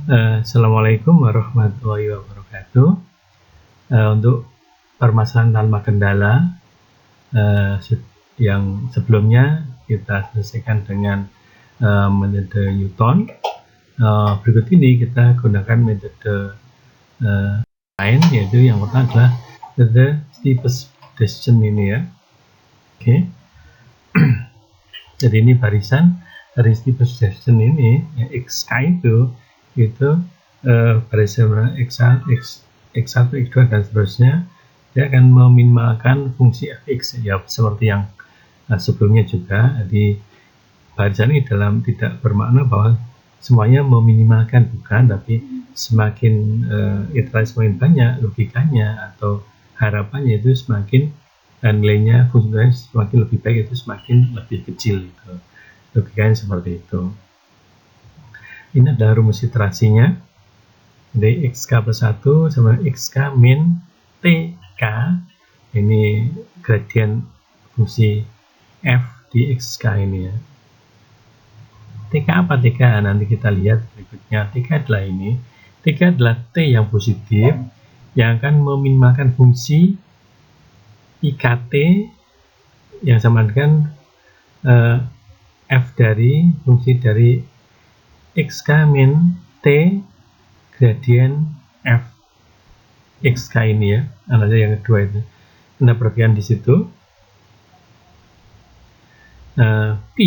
Assalamualaikum warahmatullahi wabarakatuh. Untuk permasalahan tanpa kendala yang sebelumnya kita selesaikan dengan metode Newton. Berikut ini kita gunakan metode lain, yaitu yang pertama adalah metode steepest descent ini ya. Oke. Jadi ini barisan dari steepest descent ini, ya, XK itu barisan X1, X2 dan seterusnya, dia akan meminimalkan fungsi fx ya, seperti yang sebelumnya juga. Jadi barisan ini tidak bermakna bahwa semuanya meminimalkan, bukan, tapi semakin iterasi semakin banyak, logikanya atau harapannya itu semakin, dan nilainya fungsinya semakin lebih baik, itu semakin lebih kecil gitu. Logikanya seperti itu. Ini adalah rumus iterasinya. Jadi xk plus 1 sama xk min tk. Ini gradien fungsi f di xk ini ya. Tk apa tk? Nanti kita lihat berikutnya. Tk adalah ini. Tk adalah t yang positif yang akan meminimalkan fungsi ikt yang sama dengan f dari fungsi dari xk min t gradien f xk ini ya. Ada yang kedua itu. Anda perhatikan di situ. P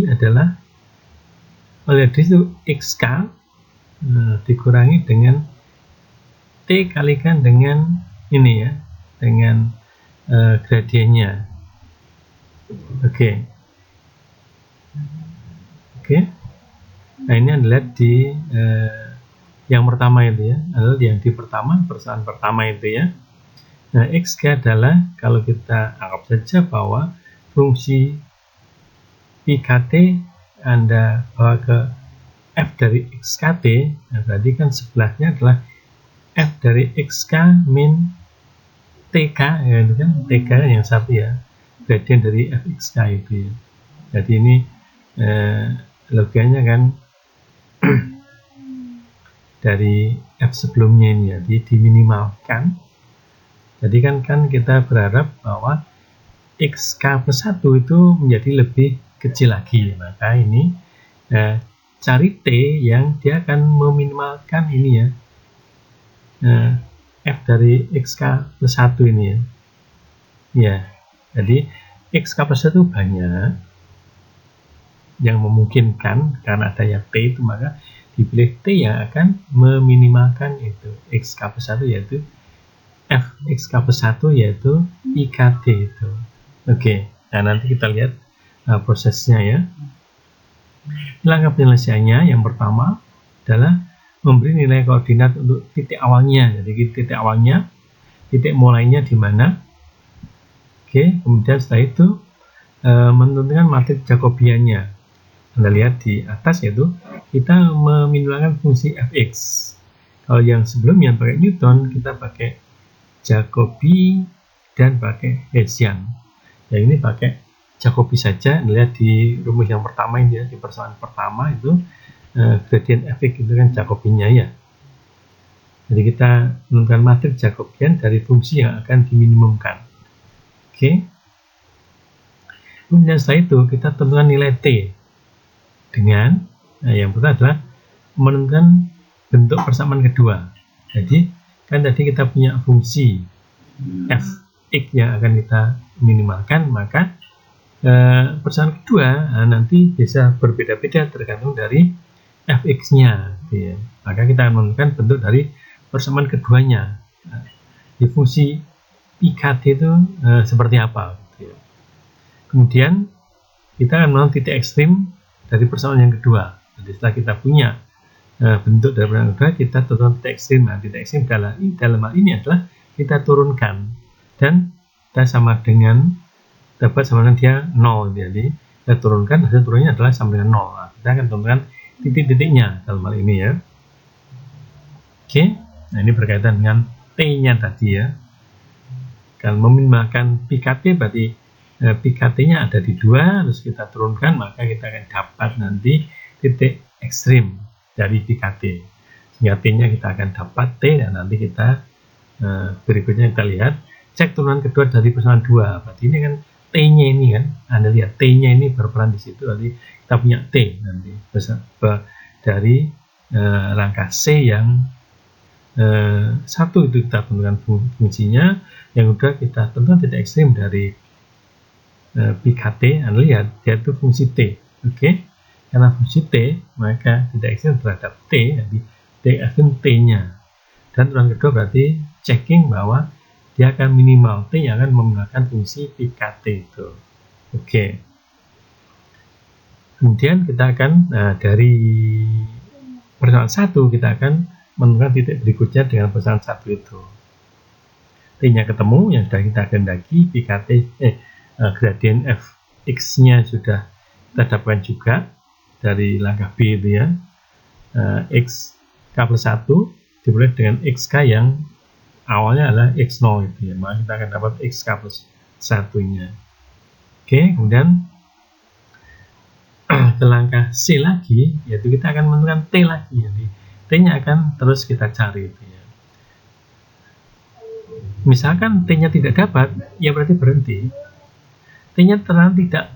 adalah oleh itu xk dikurangi dengan t kalikan dengan ini ya, dengan gradiennya. Oke. Nah, ini adalah di yang pertama itu ya, adalah yang di persamaan pertama itu ya. Nah, xk adalah, kalau kita anggap saja bahwa fungsi ikt Anda bawa ke f dari xkt, nah berarti kan sebelahnya adalah f dari xk min tk ya, itu kan tk yang satu ya, gradien dari fxk itu ya. Jadi ini logikanya kan dari f sebelumnya ini ya, diminimalkan. Jadi kan kita berharap bahwa xk plus 1 itu menjadi lebih kecil lagi, maka ini cari t yang dia akan meminimalkan ini ya, f dari xk plus 1 ini ya. Ya, jadi xk plus 1 banyak yang memungkinkan, karena adanya t itu maka dipilih t yang akan meminimalkan itu xk plus 1, yaitu f xk plus 1, yaitu ikt itu. Oke, nah nanti kita lihat prosesnya ya. Langkah penyelesaiannya yang pertama adalah memberi nilai koordinat untuk titik awalnya. Jadi titik awalnya, titik mulainya di mana. Oke, kemudian setelah itu menentukan matriks Jacobiannya. Anda lihat di atas, yaitu kita meminimalkan fungsi fx. Kalau yang sebelumnya pakai Newton, kita pakai Jacobi dan pakai Hessian. Yang ini pakai Jacobi saja. Anda lihat di rumus yang pertama ini ya, di persamaan pertama itu gradien fx itu kan Jacobinya ya. Jadi kita menentukan matriks Jacobian dari fungsi yang akan diminimumkan. Oke. Kemudian setelah itu kita tentukan nilai t dengan yang pertama adalah menentukan bentuk persamaan kedua. Jadi kan tadi kita punya fungsi fx yang akan kita minimalkan, maka persamaan kedua nanti bisa berbeda-beda tergantung dari fx-nya. Ya. Maka kita akan menentukan bentuk dari persamaan keduanya. Di fungsi ikt itu seperti apa. Ya. Kemudian kita akan menentukan titik ekstrim dari persamaan yang kedua. Jadi setelah kita punya bentuk dari persamaan kedua, kita tentukan titik ekstrim. Nah, titik ekstrim dalam hal ini adalah kita turunkan dan kita dapat sama dengan dia 0. Jadi kita turunkan, hasil turunnya adalah sama dengan 0. Nah, kita akan tentukan titik-titiknya dalam hal ini ya. Oke, nah ini berkaitan dengan t-nya tadi ya. Kalau meminimalkan pkt berarti PKT-nya ada di 2, terus kita turunkan, maka kita akan dapat nanti titik ekstrim. dari PKT, sehingga T-nya kita akan dapat T, dan nanti kita berikutnya kita lihat cek turunan kedua dari persamaan 2. Berarti ini kan T-nya ini kan, Anda lihat T-nya ini berperan di situ, berarti kita punya T nanti dari rangka C yang satu itu kita tentukan fungsinya, yang kedua kita tentukan titik ekstrim dari PKT. Anda lihat dia itu fungsi T, oke? Karena fungsi T, maka titik ekstrim terhadap T, jadi titik ekstrim T-nya. Dan turunan kedua berarti checking bahwa dia akan minimal T yang akan menggunakan fungsi PKT itu. Oke. Kemudian kita akan dari persamaan 1 kita akan menentukan titik berikutnya dengan persamaan 1 itu. T-nya ketemu yang sudah kita kehendaki, PKT gradien fx-nya sudah kita dapatkan juga dari langkah B itu ya. X k plus 1 dimulai dengan xk yang awalnya adalah x0 itu ya, maka kita akan dapat xk plus 1-nya. Oke, kemudian ke langkah C lagi, yaitu kita akan menentukan T lagi, jadi T-nya akan terus kita cari itu ya. Misalkan T-nya tidak dapat, ya berarti berhenti. T-nya ternyata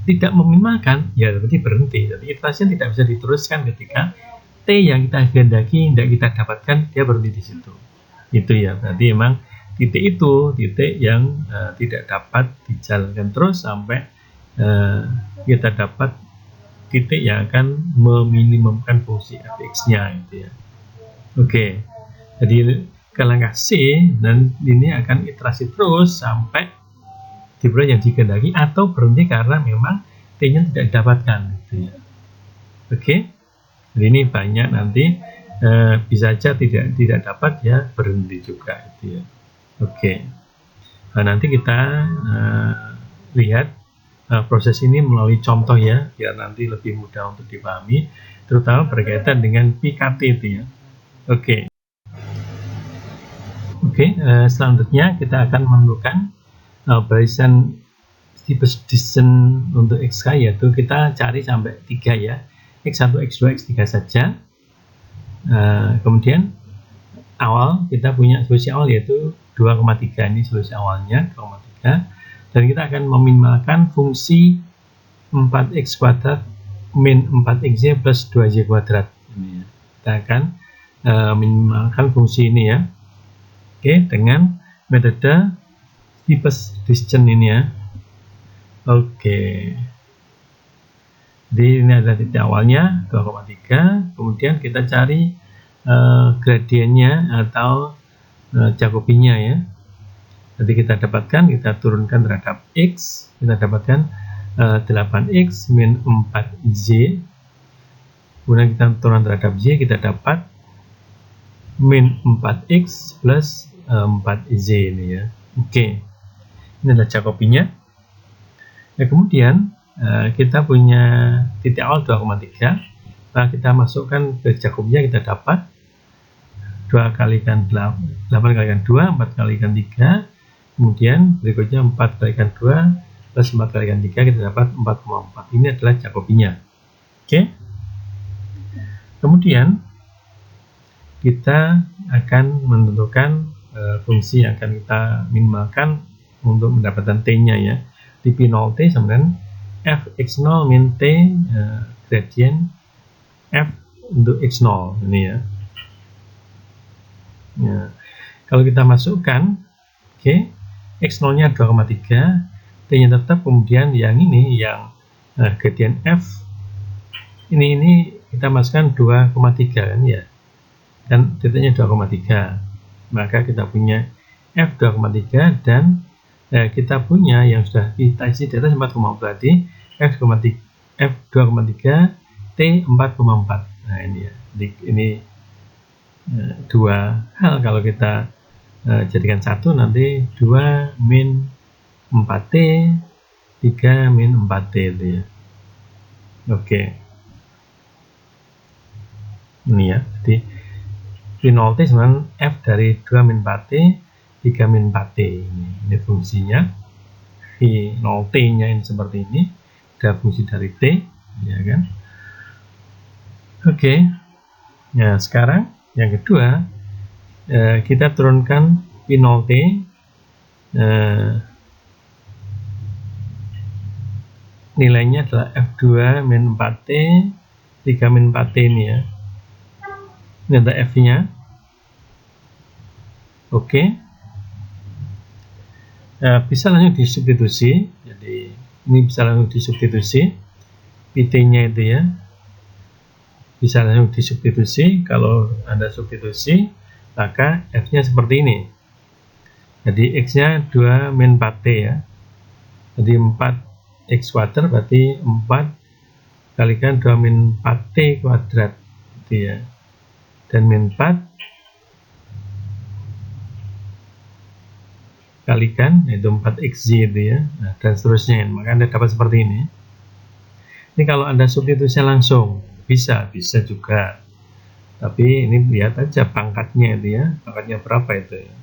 tidak meminimalkan, ya berarti berhenti. Jadi iterasinya tidak bisa diteruskan ketika T yang kita kehendaki tidak kita dapatkan, dia berhenti di situ. Itu ya, berarti memang titik itu titik yang tidak dapat dijalankan terus sampai kita dapat titik yang akan meminimumkan fungsi fx-nya gitu ya. Oke, jadi ke langkah C, dan ini akan iterasi terus sampai dimulai yang dikehendaki atau berhenti karena memang T-nya tidak didapatkan gitu ya. Oke. Jadi ini banyak nanti bisa saja tidak dapat ya berhenti juga itu ya. Oke. Nah, nanti kita lihat proses ini melalui contoh ya, biar nanti lebih mudah untuk dipahami, terutama berkaitan dengan PKT itu ya. Oke. Selanjutnya kita akan menentukan barisan steepest descent untuk xk, yaitu kita cari sampai 3 ya, x1, x2, x3 saja. Kemudian awal kita punya solusi awal yaitu 2,3, ini solusi awalnya 2,3, dan kita akan meminimalkan fungsi 4x kuadrat min 4xy plus 2y kuadrat ini ya. Kita akan meminimalkan fungsi ini ya. Oke, dengan metode steepest descent ini ya. Oke. Jadi ini adalah titik awalnya 2,3, kemudian kita cari gradiennya atau Jacobinya ya. Jadi kita dapatkan, kita turunkan terhadap x, kita dapatkan 8x min 4z, kemudian kita turunkan terhadap y, kita dapat min 4x plus 4z ini ya. Oke, ini adalah Jacobinya. Ya, kemudian kita punya titik awal 2,3, maka kita masukkan ke Jacobinya, kita dapat 2 kalikan 8 kalikan 2, 4 kalikan 3, kemudian berikutnya 4 kalikan 2 plus 4 kalikan 3, kita dapat 4,4. Ini adalah Jacobinya. Oke. Kemudian kita akan menentukan fungsi yang akan kita minimalkan untuk mendapatkan T-nya ya. Di P0T sama dengan fx0 min T gradien f untuk x0 ini ya. Ya. Kalau kita masukkan, oke, x0-nya 2,3, T-nya tetap, kemudian yang ini yang gradien f ini kita masukkan 2,3 kan ya, dan titiknya 2,3, maka kita punya f 2,3 dan kita punya yang sudah kita isi di atas 4,4, berarti f 2,3 T 4,4. Nah ini ya, ini dua hal kalau kita jadikan satu, nanti 2 min 4T 3 min 4T itu ya. Oke, ini ya, jadi P0T sama F dari 2 min 4T 3 min 4T ini fungsinya. P0T nya ini seperti ini, ada fungsi dari T ya kan. Oke. Nah, sekarang yang kedua, kita turunkan P0T, nilainya adalah F2 min 4T, 3 min 4T ini ya. Ini ada F-nya. Oke. Bisa langsung disubstitusi. Jadi ini bisa langsung disubstitusi. PT-nya itu ya. Bisa langsung disubstitusi. Kalau Anda substitusi, maka F-nya seperti ini. Jadi X-nya 2 min 4T ya. Jadi 4X kuadrat berarti 4 kalikan 2 min 4T kuadrat. Gitu ya. Dan min 4 kalikan yaitu 4xy itu ya, nah, dan seterusnya. Maka Anda dapat seperti ini. Ini kalau Anda substitusi langsung bisa juga, tapi ini lihat aja pangkatnya itu ya, pangkatnya berapa itu ya.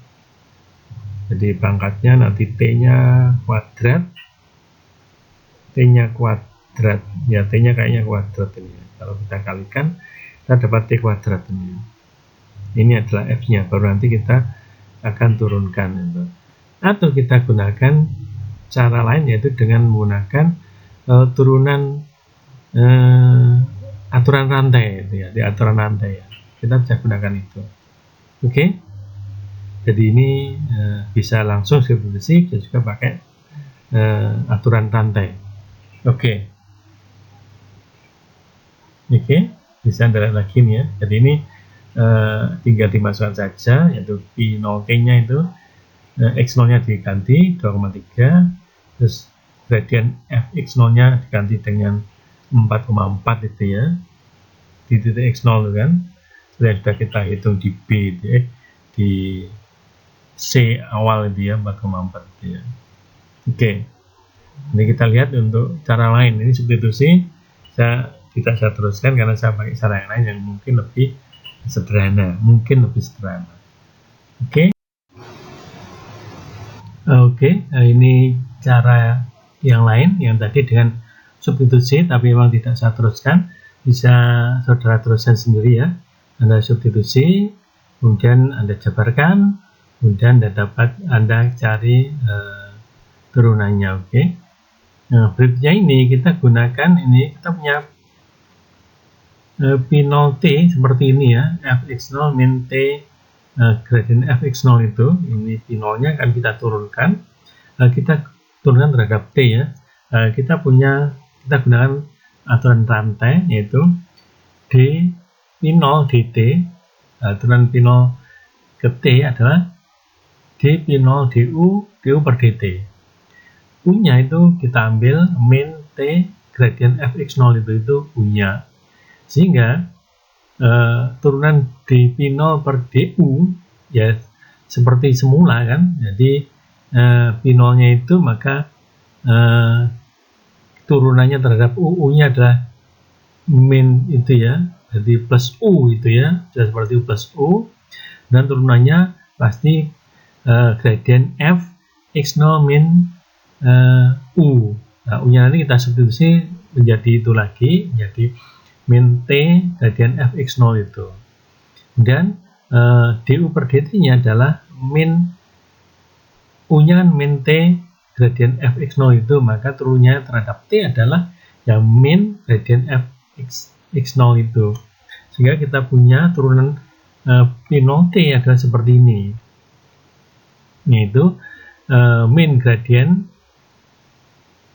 Jadi pangkatnya nanti t-nya kuadrat, t-nya kuadrat ya, t-nya kayaknya kuadrat ini ya. Kalau kita kalikan kita dapat t kuadrat ini. Ini adalah f-nya, baru nanti kita akan turunkan itu. Atau kita gunakan cara lain, yaitu dengan menggunakan turunan aturan rantai itu ya, di aturan rantai ya. Kita bisa gunakan itu. Oke. Jadi ini bisa langsung substitusi dan juga pakai aturan rantai. Oke, bisa Anda lihat lagi nih ya. Jadi ini tinggal dimasukkan saja, yaitu P0T-nya itu X0-nya diganti 2,3, terus gradien Fx0-nya diganti dengan 4,4 itu ya, di titik X0 itu kan, sudah kita hitung di B itu ya, di C awal itu ya, 4,4 itu ya. Oke, ini kita lihat untuk cara lain. Ini substitusi tidak saya teruskan karena saya pakai cara yang lain yang mungkin lebih sederhana, Oke, ini cara yang lain yang tadi dengan substitusi, tapi memang tidak saya teruskan. Bisa saudara teruskan sendiri ya. Anda substitusi, kemudian Anda jabarkan, kemudian Anda cari turunannya. Oke. Nah, berikutnya ini kita gunakan kita punya P0T seperti ini ya, Fx0 min T gradien Fx0 itu, ini P0-nya akan kita turunkan. Kita turunkan terhadap T ya. Kita gunakan aturan rantai, yaitu D P0 dt. Aturan P0 ke T adalah D P0 du per dt. U-nya itu kita ambil min T gradien Fx0 itu U-nya. Sehingga turunan dP0 per du ya seperti semula kan. Jadi P0 nya itu maka turunannya terhadap U-nya adalah min itu ya, jadi plus U itu ya, sudah seperti U plus U, dan turunannya pasti gradien F X0 min U. Nah, U-nya nanti kita substitusi menjadi itu lagi, menjadi min T gradien Fx0 itu. Dan du per dt-nya adalah min U-nya kan min T gradien Fx0 itu, maka turunnya terhadap T adalah yang min gradien Fx0 itu. Sehingga kita punya turunan P0T adalah seperti ini. Yaitu min gradien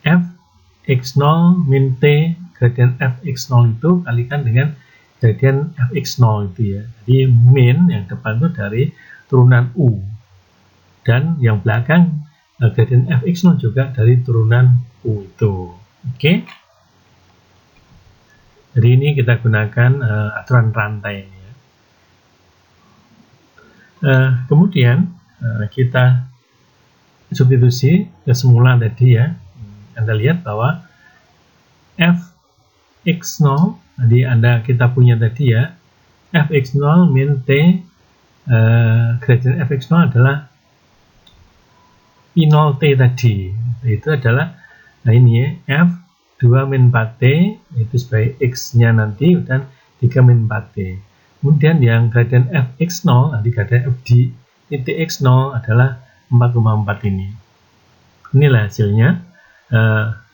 Fx0 min T gradien Fx0 itu kalikan dengan gradien Fx0 itu ya. Jadi min yang depan itu dari turunan U, dan yang belakang gradien Fx0 juga dari turunan U itu. Oke. Jadi ini kita gunakan aturan rantai ini ya. Kemudian kita substitusi ke semula tadi ya. Anda lihat bahwa Fx0 tadi kita punya tadi ya, Fx0 min T gradien Fx0 adalah P0T tadi, itu adalah ini ya, F2 min 4T itu sebagai X nya nanti, dan 3 min 4T. Kemudian yang gradien fx0, nanti gradien f di titik x0 adalah 4,4 ini. Inilah hasilnya.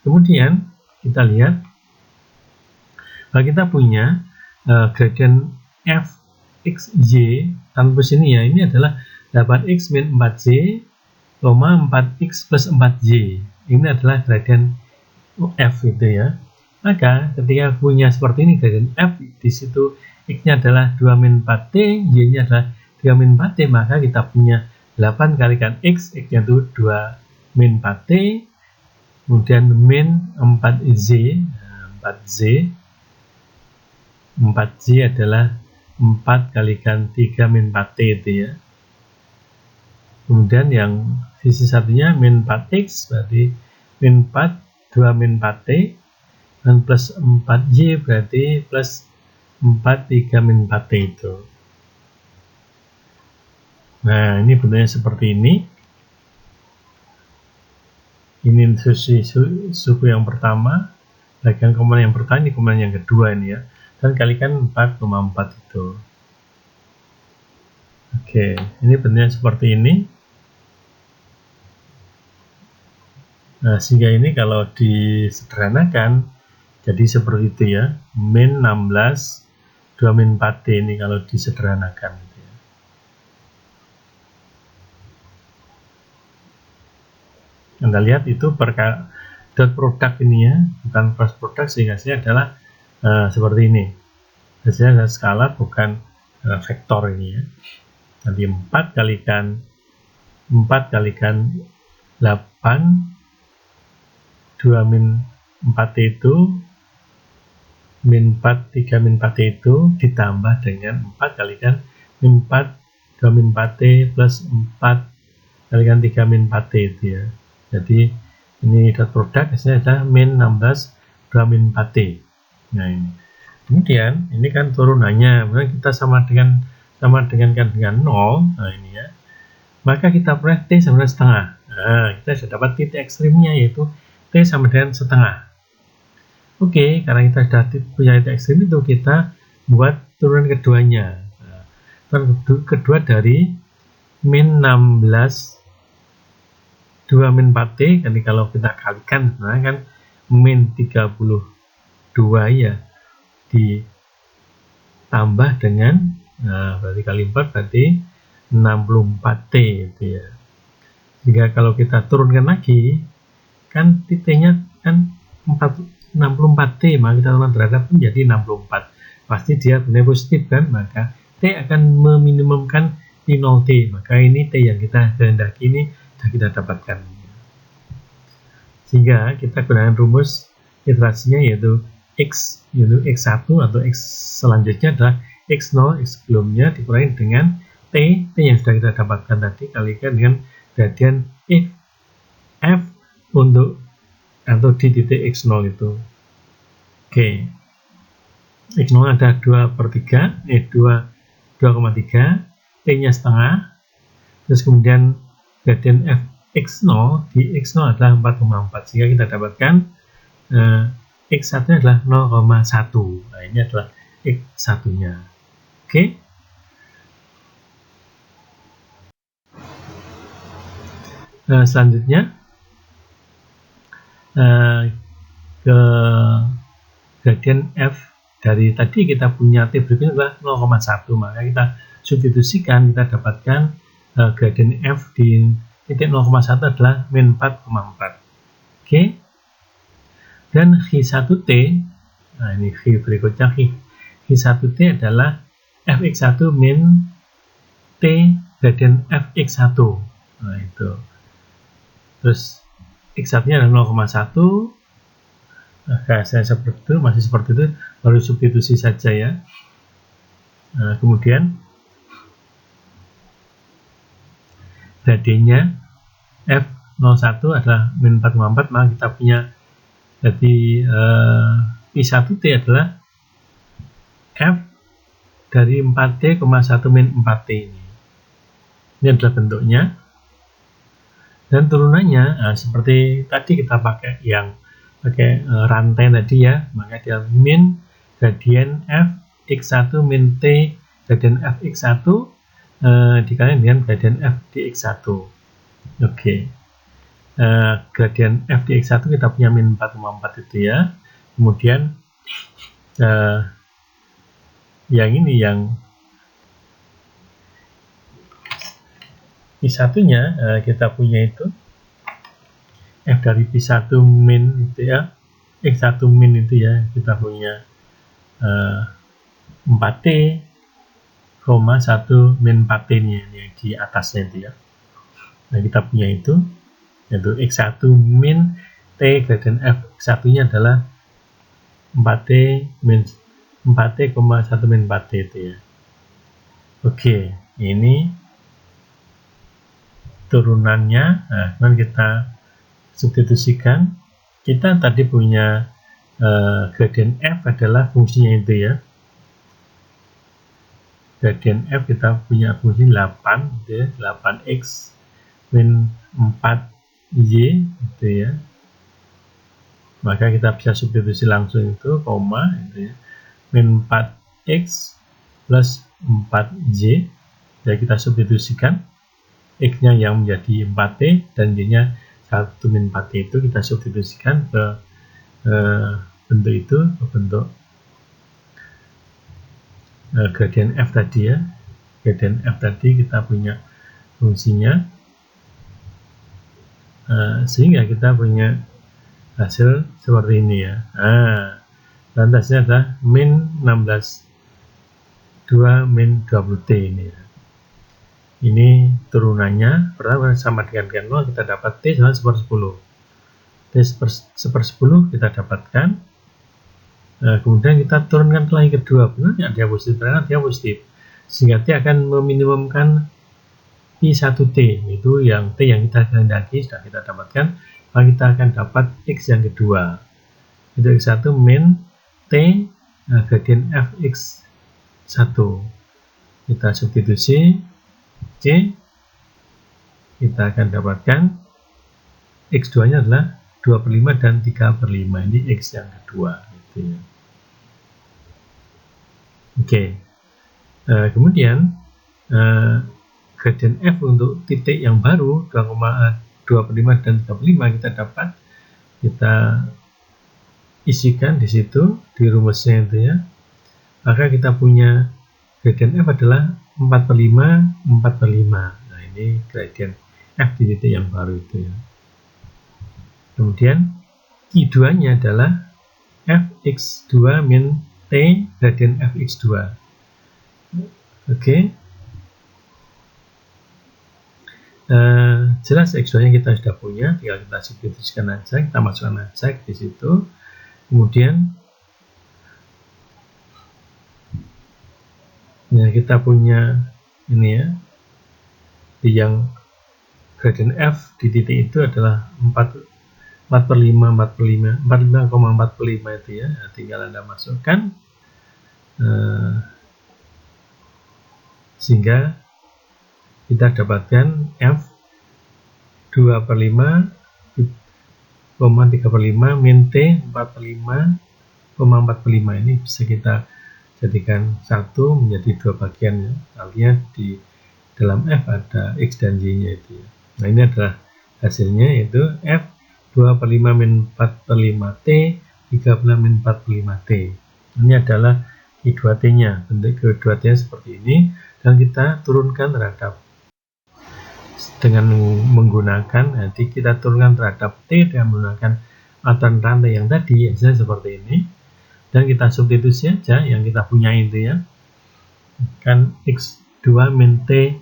Kemudian kita lihat bahwa kita punya gradien fxy tanpa sini ya, ini adalah 8x min 4y, 4x plus 4y. Ini adalah gradien f itu ya. Maka ketika punya seperti ini gradien f, di situ x-nya adalah 2 min 4t, y-nya adalah 3 min 4t, maka kita punya 8 kalikan x, x-nya itu 2 min 4t, kemudian min 4z, 4z adalah 4 kalikan 3 min 4t itu ya. Kemudian yang sisi satunya min 4x, berarti min 4, 2 min 4t, dan plus 4y berarti plus 4, 3 min 4t itu. Nah, ini bentuknya seperti ini. Ini suku yang pertama, bagian komponen yang pertama, ini komponen yang kedua ini ya. Dan kalikan 4,4 itu. Oke, ini bentuknya seperti ini. Nah, sehingga ini kalau disederhanakan, jadi seperti itu ya. Min 16, 2 min 4t ini kalau disederhanakan. Anda lihat itu dot product ini ya, bukan cross product, sehingga hasilnya adalah seperti ini. Hasilnya adalah skalar, bukan vektor ini ya. Nanti 4 kalikan 8, 2 min 4t itu, min 4, 3 min 4t itu ditambah dengan 4 kalikan min 4, 2 min 4t plus 4 kalikan 3 min 4t itu ya. Jadi ini dot product hasilnya adalah min 16, 2 min 4t. Nah ini. Kemudian ini kan turunannya, kemudian kita sama dengan 0. Nah ini ya. Maka kita peroleh t sama dengan setengah. Nah, kita sudah dapat titik ekstrimnya, yaitu t sama dengan setengah. Oke, karena kita sudah punya titik ekstrim itu, kita buat turunan keduanya. Nah, turunan kedua dari min 16, 2 min 4t, kan kalau kita kalikan sebenarnya kan min 32 ya, ditambah dengan, nah berarti kali 4 berarti 64t itu ya. Jika kalau kita turunkan lagi, kan titiknya kan 64t, maka kita turunkan derajat menjadi 64. Pasti dia benar positif kan, maka t akan meminimumkan di 0t, maka ini t yang kita kehendaki ini sudah kita dapatkan. Sehingga kita gunakan rumus iterasinya, yaitu x1 atau x selanjutnya adalah x0, x sebelumnya dikurangi dengan t yang sudah kita dapatkan tadi, kalikan dengan gradien f untuk atau di titik x0 itu. Oke, x0 ada 2/3, 2,3, t nya setengah, terus kemudian gradien f x0 di x0 adalah 4,4, sehingga kita dapatkan x1 nya adalah 0,1. Nah, ini adalah x1 nya. Oke. Selanjutnya ke gradien f dari tadi kita punya t berikutnya adalah 0,1, maka kita substitusikan, kita dapatkan gradien f di titik 0,1 adalah min 4,4. Oke. Dan H1t, nah ini H berikutnya, H1t adalah fx1 min t gradien fx1. Nah itu. Terus x1 nya adalah 0,1. Nah, saya seperti itu, masih seperti itu, baru substitusi saja ya. Nah, kemudian gradiennya f01 adalah min 4,4, maka kita punya jadi P1T adalah f dari 4T, 1 min 4T ini. Ini adalah bentuknya. Dan turunannya seperti tadi kita pakai rantai tadi ya, maka dia min gradien f x1 min t gradien fx1 dikalikan dengan gradien f dx1. Oke. Gradien f dx1 kita punya min 4,4 itu ya. Kemudian yang ini, yang P1 nya kita punya itu f dari P1 min itu ya, x1 min itu ya, kita punya 4t, 1 min 4t nya yang di atasnya itu ya. Nah, kita punya itu, yaitu x1 min t gradien f1 nya adalah 4t min 4t, 1 min 4t itu ya. Oke, ini turunannya. Nah, kemudian kita substitusikan. Kita tadi punya gradien f adalah fungsinya itu ya. Gradien f kita punya fungsi 8 gitu ya, 8x min 4y gitu ya. Maka kita bisa substitusi langsung itu koma gitu ya. Min 4x plus 4y. Jadi kita substitusikan x-nya yang menjadi 4t dan y-nya 1 min 4t itu kita substitusikan ke bentuk itu, ke bentuk gradien f tadi ya. Gradien f tadi kita punya fungsinya, sehingga kita punya hasil seperti ini ya. Lantasnya adalah min 16 2 min 20t ini ya. Ini turunannya, pertama sama dengan 0, kita dapat t sama 1/10. T 1/10 kita dapatkan. Kemudian kita turunkan ke lagi kedua, benar dia positif, karena dia positif, sehingga t akan meminimumkan P1t, itu yang t yang kita kehendaki sudah kita dapatkan, maka kita akan dapat x yang kedua, itu x1 min t gradien fx1. Kita substitusi c, kita akan dapatkan x2 nya adalah 2/5 dan 3/5, ini x yang kedua gitu ya. Oke. Kemudian gradien f untuk titik yang baru 2,25 dan 3/5 kita dapat, kita isikan di situ di rumusnya itu ya. Maka kita punya gradien f adalah 4/5 4/5. Nah, ini gradien f di titik yang baru itu ya. Kemudian I2 nya adalah fx2 min t gradien fx2. Oke. Jelas x2 nya kita sudah punya, tinggal kita substitusikan aja, kita masukkan aja di situ. Kemudian ya, kita punya ini ya, yang gradien f di titik itu adalah 45,45 itu ya. Nah, tinggal Anda masukkan sehingga kita dapatkan f 2/5, 3/5 min t 4/5, ini bisa kita jadikan satu menjadi dua bagian ya. Artinya di dalam f ada x dan y nya itu ya. Nah, ini adalah hasilnya, yaitu f 2/5 min 4/5t 3/5 min 4/5t. Ini adalah I2t nya, bentuk I2t nya seperti ini, dan kita turunkan terhadap dengan menggunakan, nanti kita turunkan terhadap t dengan menggunakan aturan rantai yang tadi, hasilnya seperti ini. Dan kita substitusi aja yang kita punya itu ya, kan x2 min t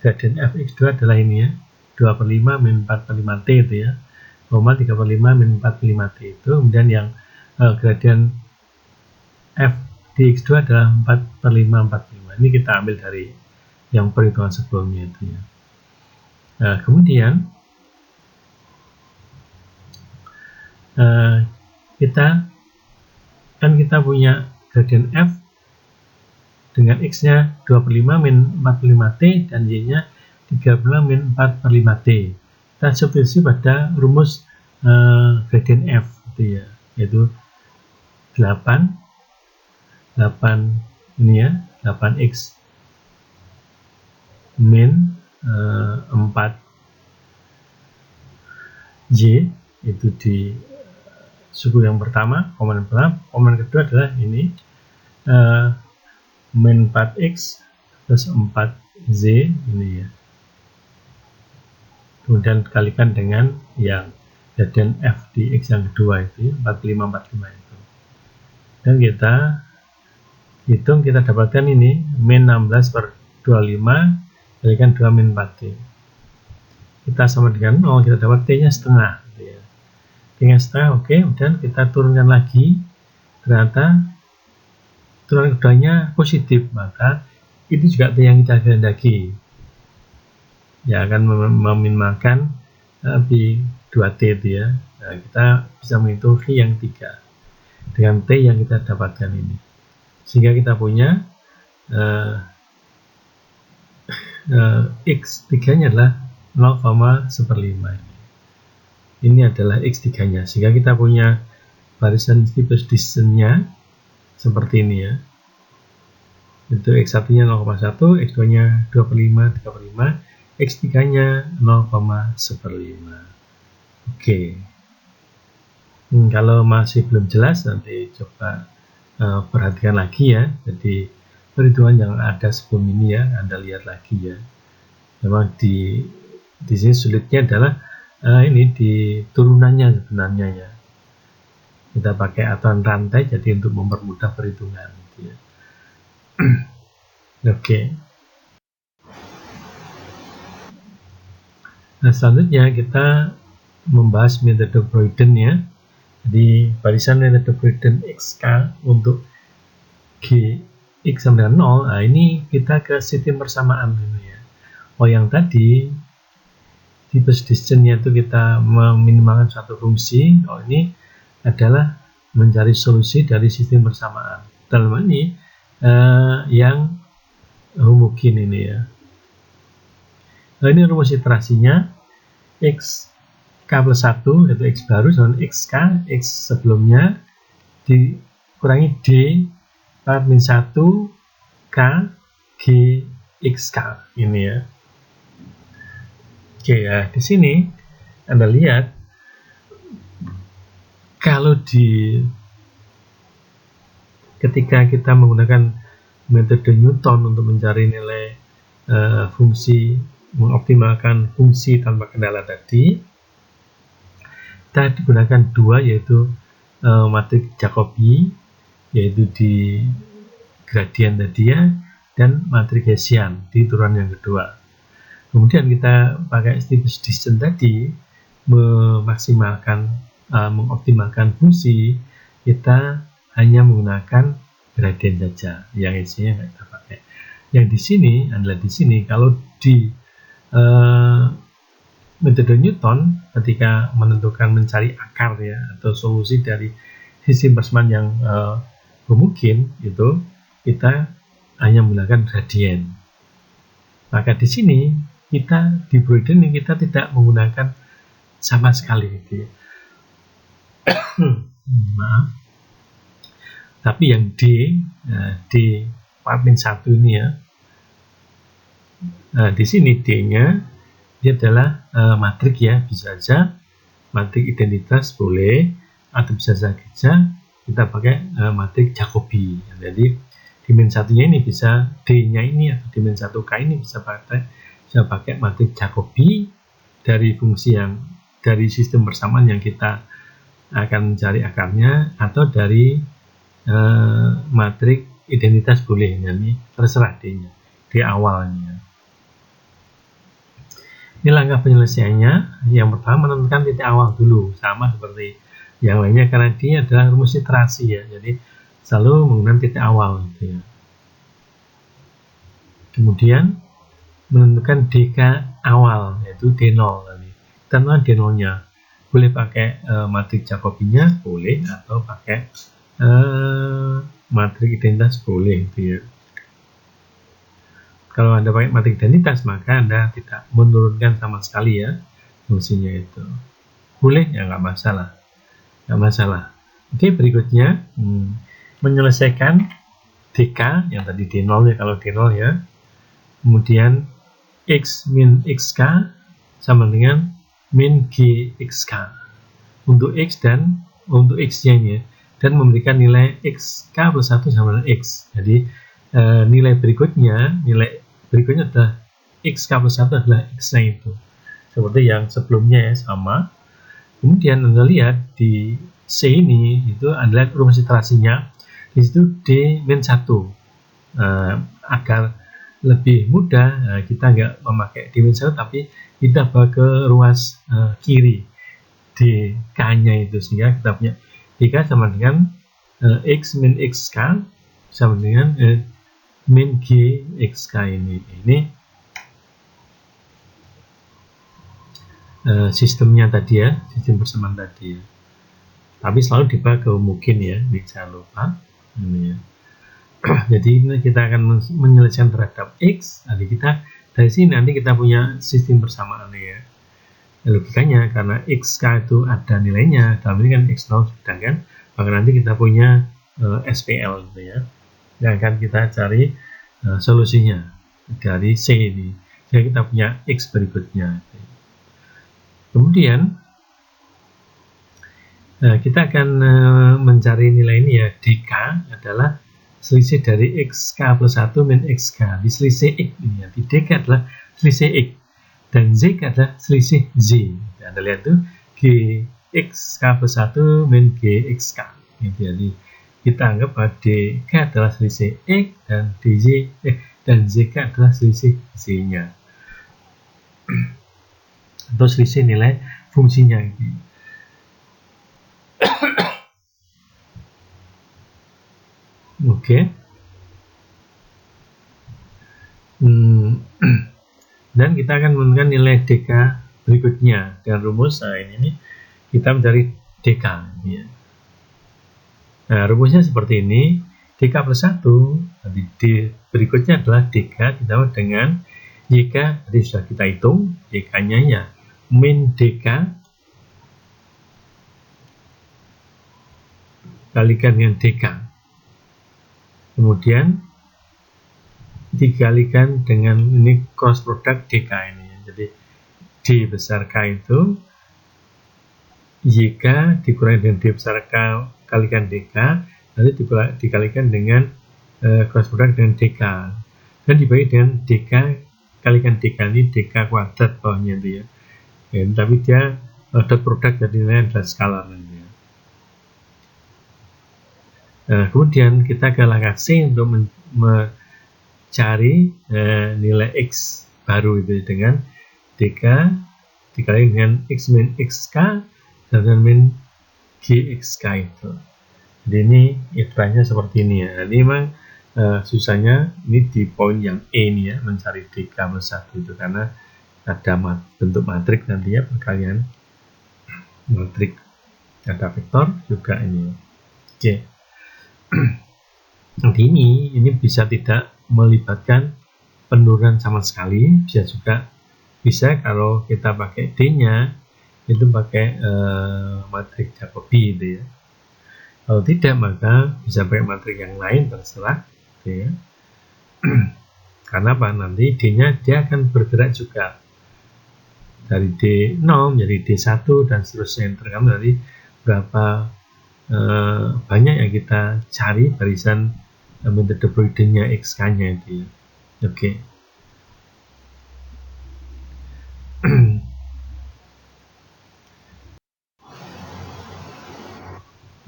gradien fx2 adalah ini ya, 2/5 min 4/5t itu ya, 3/5 min 4/5t itu. Kemudian yang gradien f di x2 adalah 4/5 4/5. Ini kita ambil dari yang perhitungan sebelumnya itu ya. Nah, kemudian kita punya gradien f dengan x-nya 2/5 min 4/5t dan y-nya 3/5 min 4/5t. Kita substitusi pada rumus gradien f itu ya, yaitu 8 ini ya, 8x min 4y itu di suku yang pertama, komen kedua adalah ini min 4x plus 4z ini ya, kemudian dikalikan dengan yang gradian f di x yang kedua itu 45 itu, dan kita hitung, kita dapatkan ini min 16 per 25 kalikan 2 min 4t, kita sama dengan 0, kita dapat t nya setengah gitu ya. T nya setengah, oke. Dan kita turunkan lagi, ternyata turunan keduanya positif, maka itu juga t yang kita kehendaki ya, akan meminimalkan lebih 2t itu ya. Nah, kita bisa menghitung v yang 3 dengan t yang kita dapatkan ini, sehingga kita punya x3 nya adalah 0,1/5. Ini adalah x3 nya, sehingga kita punya barisan steepest descent nya seperti ini ya, itu x1 nya 0,1, x2 nya 2/5, 3/5, x3 nya 0,1/5. Oke. Kalau masih belum jelas, nanti coba perhatikan lagi ya. Jadi perhitungan yang ada sebelum ini ya, Anda lihat lagi ya. Memang di sini sulitnya adalah ini di turunannya sebenarnya ya. Kita pakai aturan rantai jadi untuk mempermudah perhitungan gitu ya. Oke. Nah, selanjutnya kita membahas metode Broyden ya. Jadi barisan metode Broyden XK untuk G X sama dengan 0, nah ini kita ke sistem persamaan ini ya. Oh, yang tadi steepest descent-nya itu kita meminimalkan satu fungsi. Oh, ini adalah mencari solusi dari sistem persamaan. Dalam ini yang homogen ini ya. Nah, ini rumus iterasinya x k plus 1 yaitu x baru dengan xk, x sebelumnya dikurangi d per min 1 k g xk ini ya. Oke ya, di sini Anda lihat kalau ketika kita menggunakan metode Newton untuk mencari nilai fungsi, mengoptimalkan fungsi tanpa kendala tadi, kita digunakan dua, yaitu matriks Jacobi, yaitu di gradien tadi ya, dan matriks Hessian di turunan yang kedua. Kemudian kita pakai steepest descent tadi, mengoptimalkan fungsi, kita hanya menggunakan gradien saja, yang isinya nggak kita pakai. Yang di sini adalah kalau di metode Newton, ketika mencari akar ya, atau solusi dari sistem persamaan yang homogen, itu kita hanya menggunakan gradien. Maka di sini kita di Broyden ini kita tidak menggunakan sama sekali gitu ya. Maaf. Tapi yang D part min 1 ini ya. Nah, di sini D-nya dia adalah matrik ya, bisa saja matrik identitas boleh, atau bisa saja kita pakai matrik Jacobi. Jadi dimen 1-nya ini bisa D-nya ini, atau dimen 1K ini bisa pakai matrik Jacobi dari fungsi yang dari sistem persamaan yang kita akan mencari akarnya, atau dari matrik identitas boleh, jadi terserah D-nya di awalnya. Ini langkah penyelesaiannya. Yang pertama, menentukan titik awal dulu, sama seperti yang lainnya, karena dia adalah rumus iterasi ya, jadi selalu menggunakan titik awal gitu ya. Kemudian menentukan DK awal, yaitu D0 tadi. Tentukan D0-nya, boleh pakai matrik Jacobinya boleh, atau pakai matrik identitas boleh gitu ya. Kalau Anda pakai matrik identitas, maka Anda tidak menurunkan sama sekali ya fungsinya itu. Boleh ya, nggak masalah. Oke, berikutnya menyelesaikan DK yang tadi D0 ya, kalau D0 ya. Kemudian X min XK sama dengan min G XK untuk X dan untuk X-nya ini ya, dan memberikan nilai XK plus 1 sama dengan X. Jadi nilai berikutnya adalah XK plus 1 adalah X-nya itu. Seperti yang sebelumnya ya, sama. Kemudian Anda lihat di C ini itu adalah rumus iterasinya. Di situ D-1. Agar lebih mudah, kita nggak memakai D-1 tapi kita bawa ke ruas kiri DK-nya itu, sehingga kita punya DK sama dengan X min XK sama dengan min G XK ini. Ini sistemnya tadi ya, sistem persamaan tadi ya. Tapi selalu dibawa ke mungkin ya, jangan lupa ini ya. Jadi ini kita akan menyelesaikan terhadap X. Nanti kita dari sini nanti kita punya sistem persamaan ya. Logikanya karena XK itu ada nilainya, dalam ini kan X0 sudah kan, maka nanti kita punya SPL gitu ya. Dan akan kita cari solusinya dari C ini. Jadi kita punya X berikutnya. Kemudian kita akan mencari nilai ini ya. DK adalah selisih dari XK plus 1 min XK. Di selisih X ini ya. Di DK adalah selisih X. Dan Z adalah selisih Z. Anda lihat tuh GXK plus 1 min GXK. Jadi kita anggap bahwa DK adalah selisih X dan dan ZK adalah selisih Z-nya. Atau selisih nilai fungsinya. Oke. Dan kita akan menemukan nilai DK berikutnya dengan rumus ini kita mencari DK ya. Nah, rumusnya seperti ini. DK plus 1 nanti D berikutnya adalah DK ditambah dengan YK, tadi sudah kita hitung YK nya ya, min DK kalikan dengan DK, kemudian dikalikan dengan ini cross product DK ini ya. Jadi D besar K itu YK dikurangi dengan D besar K kalikan DK, nanti dikalikan dengan cross product dengan DK dan dibagi dengan DK kalikan DK, ini DK kuadrat bawahnya itu ya. Tapi dia dot product jadi nilai adalah skalar ya. Kemudian kita ke langkah C untuk mencari nilai X baru itu dengan DK dikali dengan X min XK dan dengan min GXK itu. Jadi ini iterasinya seperti ini ya. Jadi memang susahnya ini di poin yang E ini ya, mencari DK plus 1 itu karena ada bentuk matrik nanti ya, perkalian matrik ada vektor juga ini. Oke. Nanti ini bisa tidak melibatkan penurunan sama sekali, bisa kalau kita pakai D-nya itu pakai matrik Jacobi gitu ya. Kalau tidak maka bisa pakai matrik yang lain, terserah gitu ya. Karena apa? Nanti D-nya dia akan bergerak juga dari D0 menjadi D1 dan seterusnya, tergantung dari berapa banyak yang kita cari barisan metode Broiden-nya XK-nya itu ya. Oke.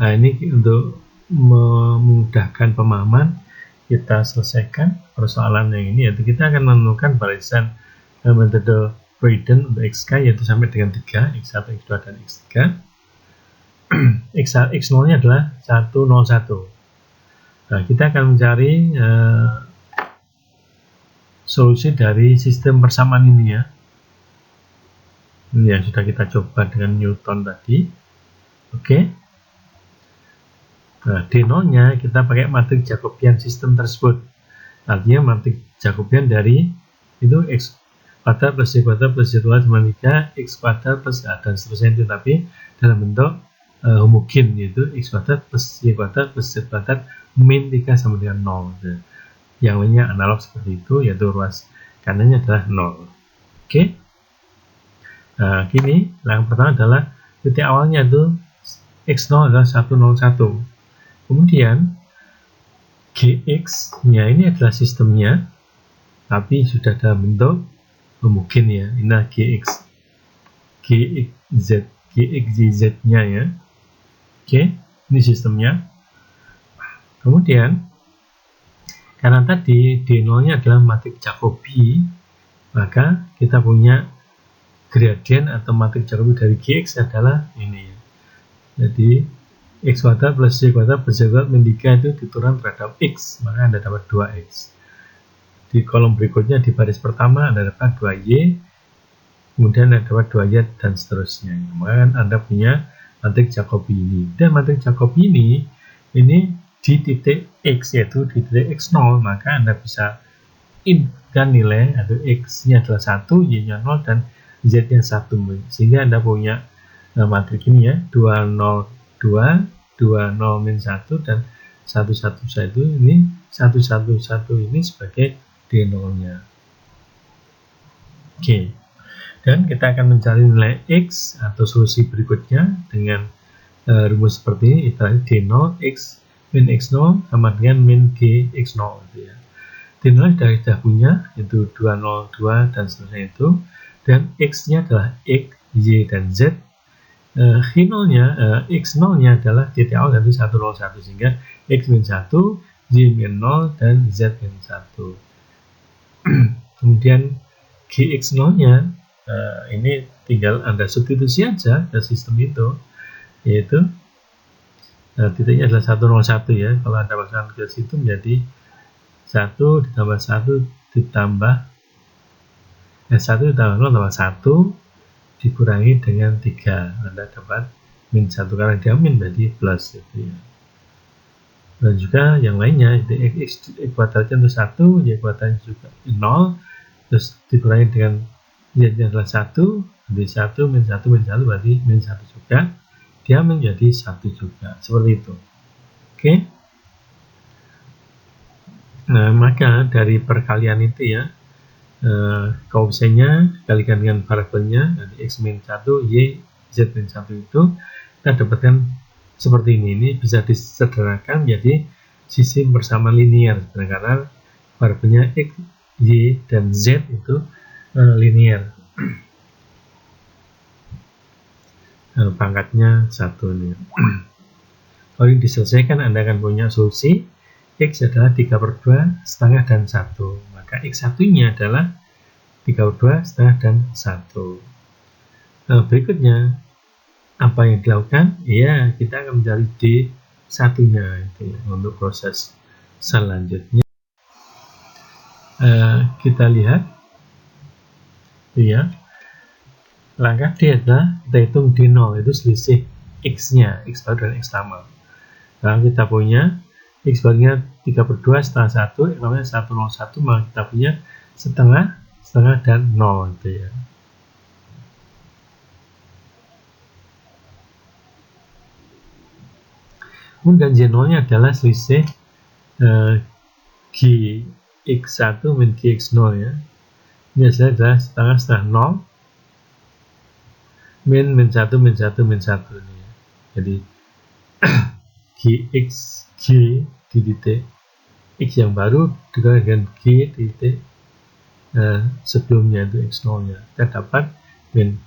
Nah, ini untuk memudahkan pemahaman kita selesaikan persoalan yang ini, yaitu kita akan menemukan barisan metode Broiden untuk XK yaitu sampai dengan 3, X1, X2, dan X3. X0 nya adalah 101. Nah, kita akan mencari solusi dari sistem persamaan ini ya. Ini yang sudah kita coba dengan Newton tadi. Oke. Nah, D0 nya kita pakai matrik Jacobian sistem tersebut. Artinya matrik Jacobian dari itu X kuadrat plus Y kuadrat plus Y kuadrat sama 3, X kuadrat plus A dan seterusnya itu, tapi dalam bentuk homogen, yaitu X kuadrat plus Y kuadrat plus Z kuadrat min 3 sama dengan 0. Yang lainnya analog seperti itu, yaitu ruas kanannya adalah 0. Oke. Nah, gini, yang pertama adalah titik awalnya itu x0 adalah 101. Kemudian gx-nya ini adalah sistemnya, tapi sudah dalam bentuk homogen ya. Ini gx, gxz-nya ya. Oke, ini sistemnya. Kemudian karena tadi D0-nya adalah matrik Jacobi, maka kita punya gradien atau matrik Jacobi dari Gx adalah ini. Jadi X kuadrat plus Y kuadrat plus Y kuadrat min 3 itu diturunkan terhadap X, maka Anda dapat 2X. Di kolom berikutnya di baris pertama Anda dapat 2Y, kemudian Anda dapat 2Y dan seterusnya. Maka Anda punya matrik Jacobi ini. Dan matrik Jacobi ini di titik X, yaitu di titik X0, maka Anda bisa inputkan nilai, atau X-nya adalah 1, Y-nya 0, dan Z-nya 1. Sehingga Anda punya matrik ini ya, 202, 20 min 1, dan 111 itu ini 111 ini sebagai D0-nya. Oke. Dan kita akan mencari nilai X atau solusi berikutnya dengan rumus seperti ini, ibaratnya D0 X min X0 sama dengan min G X0 gitu ya. D0 sudah punya, itu 202 dan seterusnya itu, dan X-nya adalah X, Y, dan Z. X0-nya adalah titik awal dari 101, sehingga X min 1, Y min 0, dan Z min 1. Kemudian GX0-nya ini tinggal Anda substitusi aja ke sistem itu, yaitu titiknya adalah 101 ya. Kalau Anda masukkan ke situ menjadi 1 ditambah 1 ditambah 1 ditambah 0 tambah 1 dikurangi dengan 3. Anda dapat min 1, karena dia min berarti plus gitu ya. Dan juga yang lainnya, X kuadratnya itu 1, Y kuadratnya juga 0, terus dikurangi dengan Y-nya adalah 1, jadi 1 min 1 min 1 berarti min 1 juga. Dia menjadi 1 juga, seperti itu. Oke. Nah, maka dari perkalian itu ya, koefisiennya dikalikan dengan variabelnya, jadi X min 1, Y, Z min 1 itu, kita dapatkan seperti ini. Ini bisa disederhanakan menjadi sistem bersama linear, karena variabelnya X, Y, dan Z itu linear. Pangkatnya 1 nih. Kalau ini diselesaikan, Anda akan punya solusi X adalah 3/2, setengah, dan 1. Maka X1-nya adalah 3/2, setengah, dan 1. Nah, berikutnya, apa yang dilakukan? Ya, kita akan mencari D1-nya itu ya, untuk proses selanjutnya. Kita lihat, ya. Langkah D adalah kita hitung D0, itu selisih X-nya, X baru dan X lama. Nah, kita punya X barunya 3/2, setengah 1, X lamanya 101, maka kita punya setengah, setengah, dan 0 itu ya. Kemudian J0-nya adalah selisih Gx1 min Gx0 ya. Ini hasilnya adalah setengah, setengah, 0, min 1 min 1 min 1 ini ya. Jadi G di titik X yang baru dikali dengan G di titik sebelumnya itu X0 nya, kita dapat min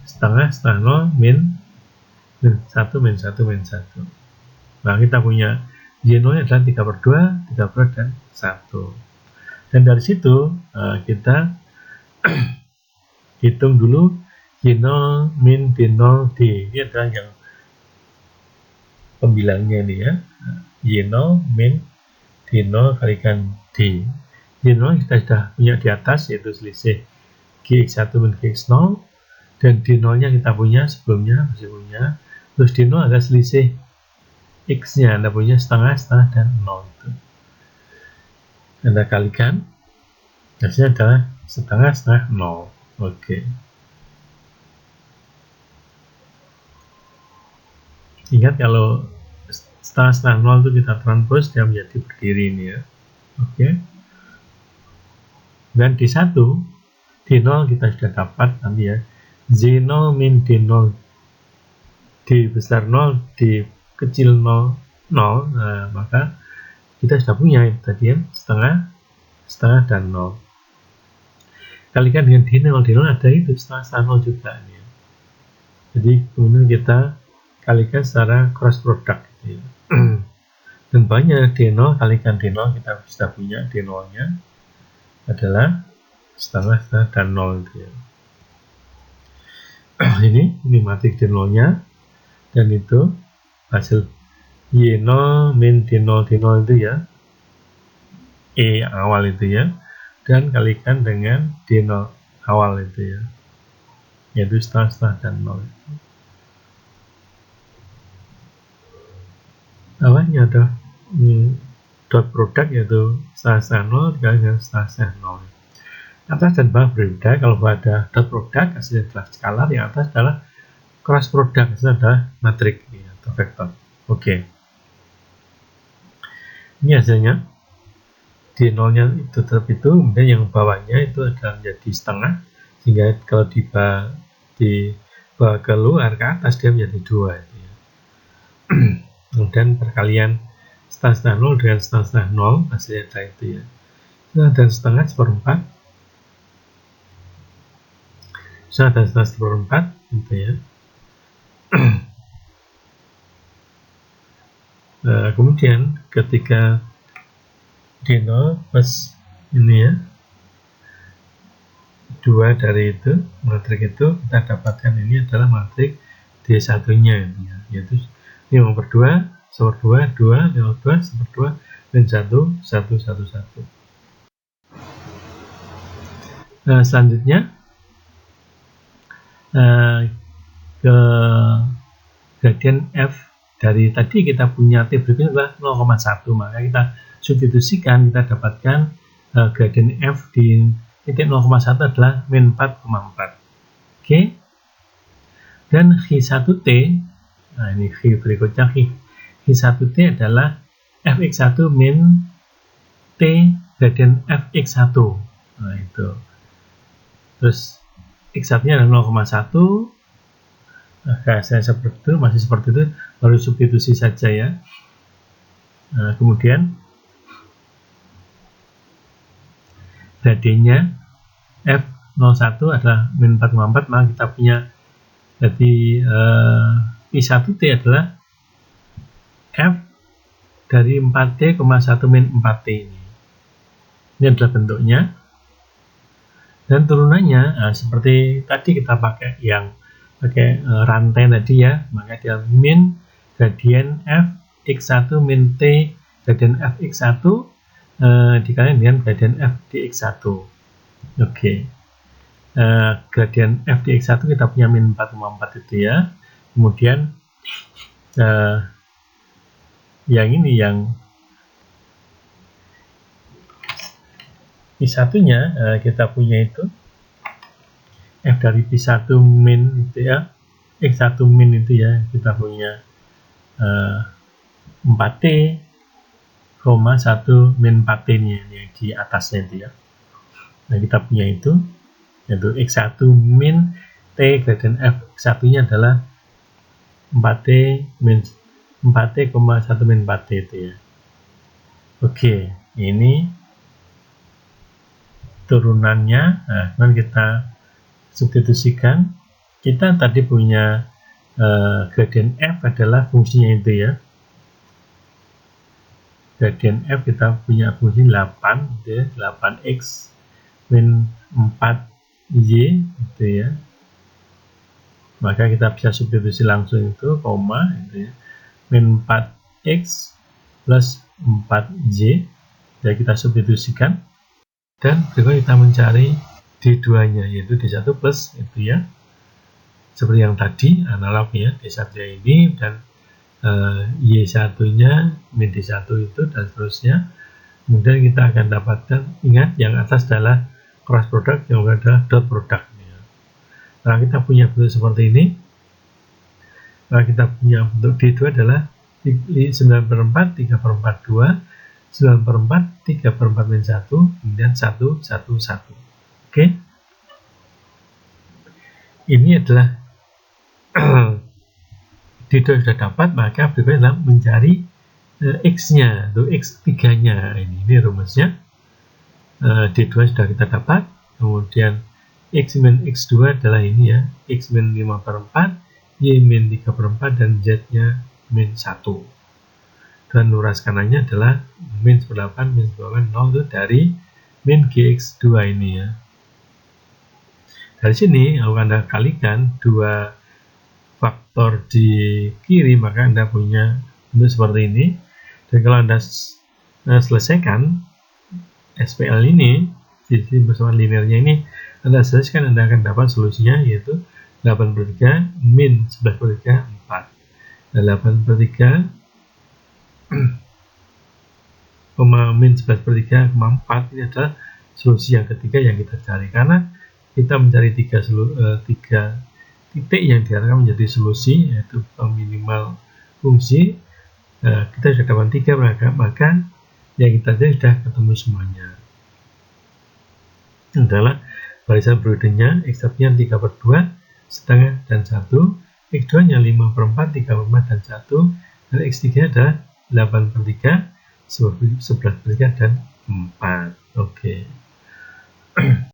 setengah, setengah, 0, min 1 min 1 min 1. Nah, kita punya Y0 nya adalah 3/2, 3/2, dan 1. Dan dari situ kita hitung dulu Y0 min D0 D. Ini adalah yang pembilangnya ini ya. Y0 min D0 kalikan D. Y0 kita sudah punya di atas, yaitu selisih Gx1 min Gx0, dan D0 nya kita punya sebelumnya, masih punya. Terus D0 adalah selisih X nya, Anda punya setengah, setengah, dan 0 itu. Anda kalikan, hasilnya adalah setengah, setengah, 0. Oke. Ingat kalau setengah, setengah, 0 itu kita transpose, dia menjadi berdiri ini ya. Oke. Dan D1, D0 kita sudah dapat nanti ya, Z0 min D0, D besar 0, D kecil 0, 0. Nah, maka kita sudah punya itu tadi ya, setengah dan 0. Kalikan dengan D0, D0 ada itu setengah 0 juga ya. Jadi kemudian kita kalikan secara cross product gitu ya. Dan banyak D0 kalikan D0, kita sudah punya D0 nya adalah setengah dan 0 itu ya. Ini matrik D0 nya, dan itu hasil Y0 min D0 D0 itu ya, E awal itu ya, dan kalikan dengan D0 awal itu ya, yaitu setengah dan 0. Awalnya ada dot product yaitu setengah 0 dikali dengan setengah 0. Atas dan bawah berbeda. Kalau ada dot product hasilnya adalah skalar, yang atas adalah cross product, hasilnya adalah matrik ya, atau vektor. Oke. Ini hasilnya. D0 nya itu tetap itu, kemudian yang bawahnya itu adalah menjadi setengah, sehingga kalau dibawa keluar ke atas dia menjadi 2 itu ya. Kemudian perkalian setengah 0 dengan setengah 0 hasilnya ada itu ya. Dan setengah seperempat, setengah dan setengah seperempat gitu ya. Kemudian ketika D0 plus ini ya, 2 dari itu matrik itu, kita dapatkan ini adalah matrik D1 nya ini ya, yaitu 5/2, 1/2, 2, 5/2, 1/2, dan 1, 1, 1, 1. Selanjutnya ke gradien F dari tadi kita punya T berikutnya adalah 0,1, maka kita substitusikan, kita dapatkan gradien F di titik 0,1 adalah min 4,4. Oke. Dan H1T, nah ini H berikutnya, H1T adalah Fx1 min T gradien Fx1. Nah itu. Terus X1 nya adalah 0,1. Saya seperti itu, masih seperti itu, baru substitusi saja ya. Nah, kemudian gradiennya F01 adalah min 4,4, maka kita punya jadi P1T adalah F dari 4T, 1 min 4T ini. Ini adalah bentuknya. Dan turunannya seperti tadi kita pakai rantai tadi ya, maka dia min gradien Fx1 min T gradien Fx1 dikali dengan gradien F dx1. Oke. Gradien F dx1 kita punya min 4,4 itu ya. Kemudian yang ini, yang P1 nya kita punya itu F dari P1 min itu ya, X1 min itu ya, kita punya 4T, 1 min 4T nya yang di atasnya itu ya. Nah kita punya itu, yaitu X1 min T gradien F1 nya adalah 4T min 4T, 1 min 4T itu ya. Oke, ini turunannya. Nah, kemudian kita substitusikan. Kita tadi punya gradien F adalah fungsinya itu ya. Gradien F kita punya fungsi 8 gitu ya, 8x min 4y gitu ya. Maka kita bisa substitusi langsung itu, koma gitu ya, min 4x plus 4y. Jadi kita substitusikan. Dan berikutnya kita mencari D2 nya, yaitu D1 plus itu ya, seperti yang tadi analog ya, D1 ini dan Y1 nya min D1 itu dan seterusnya. Kemudian kita akan dapatkan, ingat yang atas adalah cross product, yang bawah adalah dot product ya. Nah kita punya bentuk seperti ini. Nah kita punya bentuk D2 adalah 9/4, 3/4, 2, 9 per 4, 3 per 4 min 1, kemudian 1, 1, 1. Oke. Ini adalah D2 sudah dapat, maka berikutnya adalah mencari X-nya, atau X3-nya. Ini rumusnya. D2 sudah kita dapat, kemudian X min X2 adalah ini ya, X min 5 per 4, Y min 3 per 4, dan Z-nya min 1. Dan luras kanannya adalah min 8, min 8, 0 itu dari min GX2 ini ya. Dari sini, kalau Anda kalikan dua faktor di kiri, maka Anda punya bentuk seperti ini. Dan kalau Anda selesaikan SPL ini, sisi persamaan linearnya ini, Anda selesaikan, Anda akan dapat solusinya, yaitu 8 per 3, min 11 per 3, 4. Dan 8 per 3, min 11 per 3, 4, ini adalah solusi yang ketiga yang kita cari. Karena kita mencari tiga titik yang diarahkan menjadi solusi, yaitu minimal fungsi. Kita sudah dapat 3, maka yang kita cari sudah ketemu semuanya. Adalah barisan periodenya, X1-nya 3 per 2, setengah, dan 1, X2-nya 5 per 4, 3 per 4, dan 1, dan X3 adalah 8 per 3, 11 per 3, dan 4. Oke.